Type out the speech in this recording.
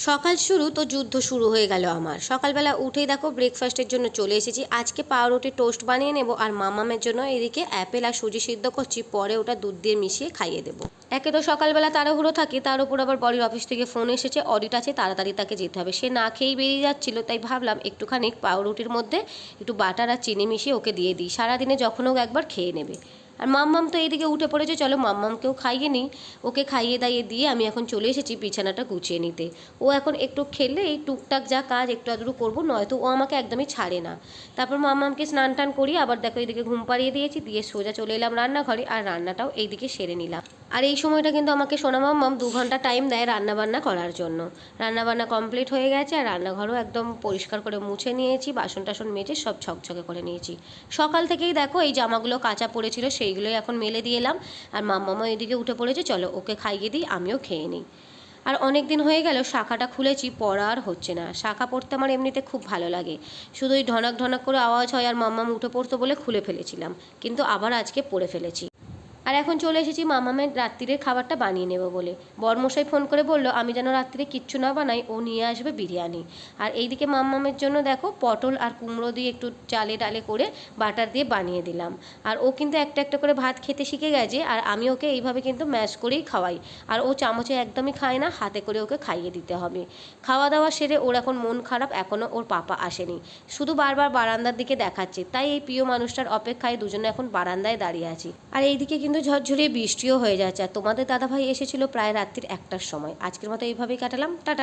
সকাল শুরু তো যুদ্ধ শুরু হয়ে গেল আমার। সকালবেলা উঠেই দেখো ব্রেকফাস্টের জন্য চলে এসেছি। আজকে পাউরুটি টোস্ট বানিয়ে নেব, আর মামামের জন্য এদিকে অ্যাপেল আর সুজি সিদ্ধ করছি, পরে ওটা দুধ দিয়ে মিশিয়ে খাইয়ে দেবো। একে তো সকালবেলা তাড়াহুড়ো থাকে, তার উপর আবার বড়ির অফিস থেকে ফোন এসেছে, অডিট আছে, তাড়াতাড়ি তাকে যেতে হবে। সে না খেয়েই বেরিয়ে যাচ্ছিল, তাই ভাবলাম একটুখানি পাউরুটির মধ্যে একটু বাটার আর চিনি মিশিয়ে ওকে দিয়ে দিই, সারাদিনে যখন হোক একবার খেয়ে নেবে। আর মাম্মাম তো এইদিকে উঠে পড়েছে, চলো মাম্মামকেও খাইয়ে নিই। ওকে খাইয়ে দাইয়ে দিয়ে আমি এখন চলে এসেছি বিছানাটা গুছিয়ে নিতে। ও এখন একটু খেলে এই টুকটাক যা কাজ একটু আধটু করবো, নয়তো ও আমাকে একদমই ছাড়ে না। তারপর মাম্মামকে স্নান টান করি, আবার দেখো এইদিকে ঘুম পাড়িয়ে দিয়েছি, দিয়ে সোজা চলে এলাম রান্নাঘরে, আর রান্নাটাও এইদিকে সেরে নিলাম। আর এই সময়টা কিন্তু আমাকে সোনা মাম্মাম 2 ঘন্টা টাইম দেয় রান্নাবান্না করার জন্য। রান্নাবান্না কমপ্লিট হয়ে গেছে, আর রান্নাঘরও একদম পরিষ্কার করে মুছে নিয়েছি, বাসন টাসন মেজে সব ঝকঝকে করে নিয়েছি। সকাল থেকেই দেখো এই জামাগুলো কাঁচা পড়েছিল, সেইগুলোই এখন মেলে দিয়ে এলাম। আর মাম্মামও এদিকে উঠে পড়েছে, চলো ওকে খাইয়ে দিই, আমিও খেয়ে নিই। আর অনেক দিন হয়ে গেল শাখাটা খুলেছি, পড়া আর হচ্ছে না। শাখা পড়তে আমার এমনিতে খুব ভালো লাগে, শুধু ওই ঢনাক ঢনাক করে আওয়াজ হয় আর মাম্মাম উঠে পড়তো বলে খুলে ফেলেছিলাম, কিন্তু আবার আজকে পড়ে ফেলেছি। আর এখন চলে এসেছি মামামের রাত্রিরের খাবারটা বানিয়ে নেব বলে। বরমশাই ফোন করে বলল আমি যেন রাত্রিরে কিচ্ছু না বানাই, ও নিয়ে আসবে বিরিয়ানি। আর এইদিকে মামামের জন্য দেখো পটল আর কুমড়ো দিয়ে একটু চালে ডালে করে বাটার দিয়ে বানিয়ে দিলাম। আর ও কিন্তু একটা একটা করে ভাত খেতে শিখে গেছে, আর আমি ওকে এইভাবে কিন্তু ম্যাশ করেই খাওয়াই। আর ও চামচে একদমই খায় না, হাতে করে ওকে খাইয়ে দিতে হবে। খাওয়া দাওয়া সেরে ওর এখন মন খারাপ, এখনও ওর পাপা আসেনি, শুধু বারবার বারান্দার দিকে দেখাচ্ছে। তাই এই প্রিয় মানুষটার অপেক্ষায় দুজনে এখন বারান্দায় দাঁড়িয়ে আছি। আর এইদিকে কিন্তু ঝরঝরিয়ে বৃষ্টিও হয়ে যাচ্ছে। আর তোমাদের দাদাভাই এসেছিল প্রায় রাত্রির 1টার সময়। আজকের মতো এইভাবেই কাটালাম, টাটা।